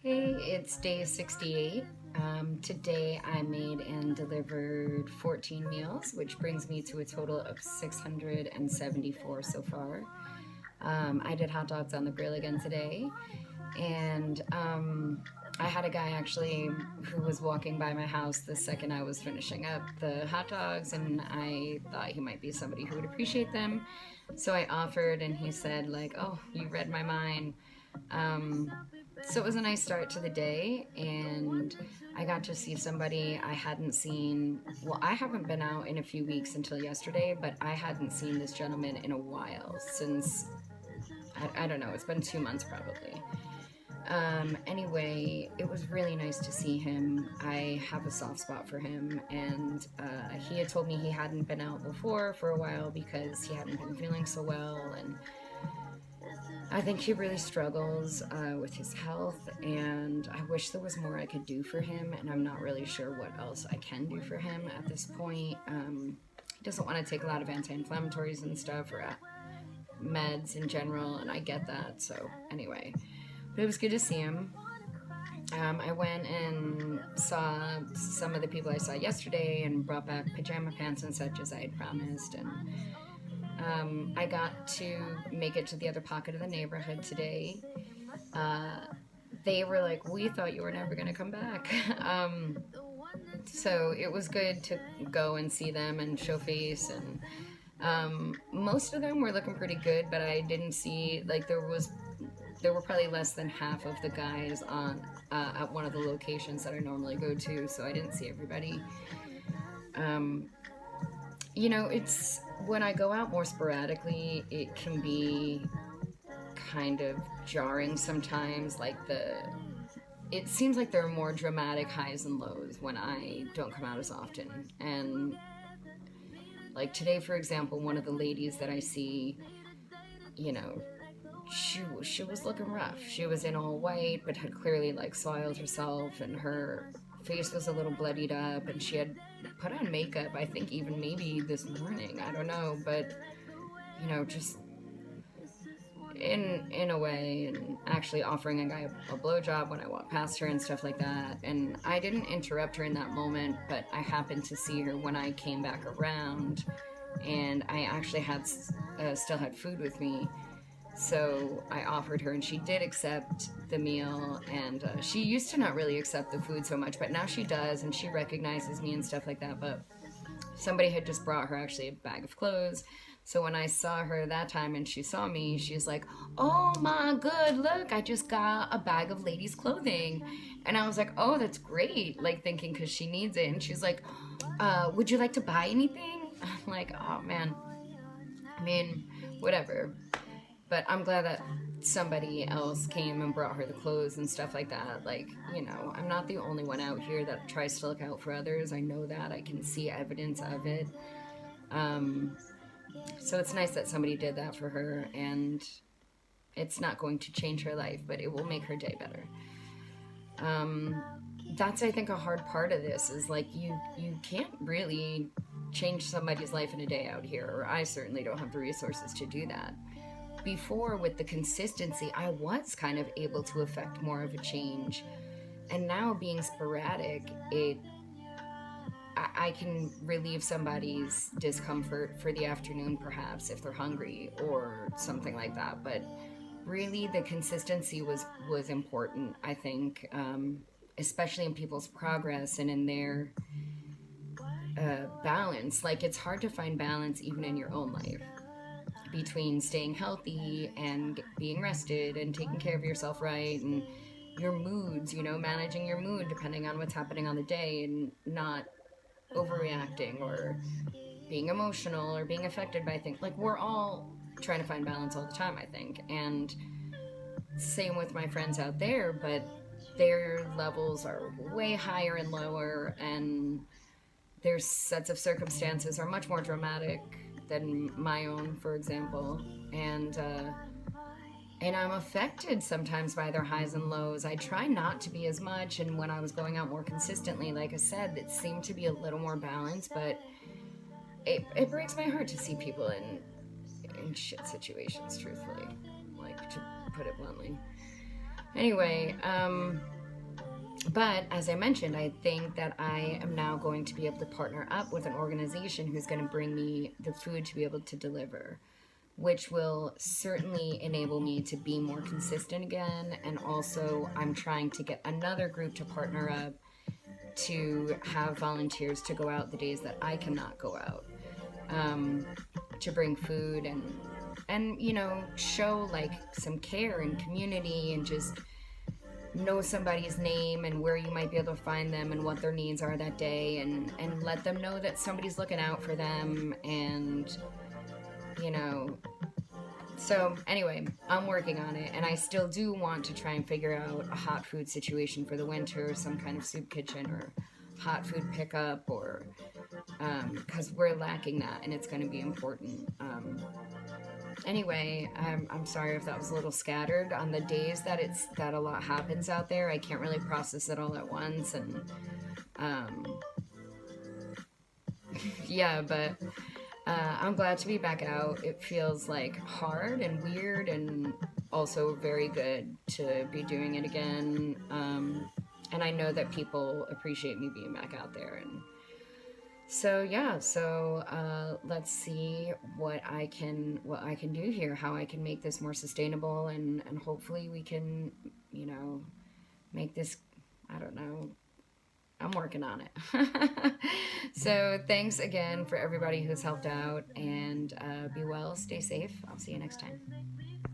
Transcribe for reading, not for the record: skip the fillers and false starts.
Hey, it's day 68. Today I made and delivered 14 meals, which brings me to a total of 674 so far. I did hot dogs on the grill again today, and I had a guy actually who was walking by my house the second I was finishing up the hot dogs, and I thought he might be somebody who would appreciate them. So I offered, and he said, like, "Oh, you read my mind." Um, so it was a nice start to the day, and I got to see somebody I hadn't seen. Well, I haven't been out in a few weeks until yesterday, but I hadn't seen this gentleman in a while since I don't know, it's been 2 months probably. Anyway, it was really nice to see him. I have a soft spot for him, and he had told me he hadn't been out before for a while because he hadn't been feeling so well, and I think he really struggles with his health, and I wish there was more I could do for him, and I'm not really sure what else I can do for him at this point. He doesn't want to take a lot of anti-inflammatories and stuff, or meds in general, and I get that, so anyway. But it was good to see him. I went and saw some of the people I saw yesterday and brought back pajama pants and such as I had promised, and I got to make it to the other pocket of the neighborhood today. They were like, "We thought you were never going to come back." So it was good to go and see them and show face, and most of them were looking pretty good, but I didn't see, like, there were probably less than half of the guys on at one of the locations that I normally go to, so I didn't see everybody. It's when I go out more sporadically, it can be kind of jarring sometimes. It seems like there are more dramatic highs and lows when I don't come out as often. And like today, for example, one of the ladies that I see, you know, she was looking rough. She was in all white, but had clearly like soiled herself, and her face was a little bloodied up, and she had put on makeup, I think even maybe this morning, I don't know, but just in a way, and actually offering a guy a blowjob when I walked past her and stuff like that. And I didn't interrupt her in that moment, but I happened to see her when I came back around, and I actually still had food with me. So I offered her, and she did accept the meal, and she used to not really accept the food so much, but now she does, and she recognizes me and stuff like that. But somebody had just brought her actually a bag of clothes, so when I saw her that time and she saw me, she's like, "Oh my good, look, I just got a bag of ladies' clothing." And I was like, "Oh, that's great," like thinking because she needs it. And she's like, "Would you like to buy anything?" I'm like, "Oh man, I mean, whatever." But I'm glad that somebody else came and brought her the clothes and stuff like that. Like, I'm not the only one out here that tries to look out for others. I know that. I can see evidence of it. So it's nice that somebody did that for her, and it's not going to change her life, but it will make her day better. That's, I think, a hard part of this is like you can't really change somebody's life in a day out here, or I certainly don't have the resources to do that. Before, with the consistency, I was kind of able to affect more of a change, and now being sporadic, I can relieve somebody's discomfort for the afternoon, perhaps if they're hungry or something like that. But really, the consistency was important, I think, especially in people's progress and in their balance. Like, it's hard to find balance even in your own life, between staying healthy and being rested and taking care of yourself right, and your moods, managing your mood depending on what's happening on the day, and not overreacting or being emotional or being affected by things. Like, we're all trying to find balance all the time, I think. And same with my friends out there, but their levels are way higher and lower, and their sets of circumstances are much more dramatic than my own, for example. And I'm affected sometimes by their highs and lows. I try not to be as much, and when I was going out more consistently, like I said, it seemed to be a little more balanced, but it breaks my heart to see people in shit situations, truthfully, like, to put it bluntly. Anyway, But as I mentioned, I think that I am now going to be able to partner up with an organization who's going to bring me the food to be able to deliver, which will certainly enable me to be more consistent again. And also, I'm trying to get another group to partner up to have volunteers to go out the days that I cannot go out, to bring food and show like some care and community, and just know somebody's name and where you might be able to find them and what their needs are that day, and let them know that somebody's looking out for them. And you know so anyway, I'm working on it, and I still do want to try and figure out a hot food situation for the winter, some kind of soup kitchen or hot food pickup, or because we're lacking that, and it's going to be important. Anyway, I'm sorry if that was a little scattered. On the days that a lot happens out there, I can't really process it all at once, and yeah, but I'm glad to be back out. It feels like hard and weird, and also very good to be doing it again. And I know that people appreciate me being back out there. And so yeah, let's see what I can do here, how I can make this more sustainable, and hopefully we can, make this. I don't know. I'm working on it. So thanks again for everybody who's helped out, and be well, stay safe. I'll see you next time.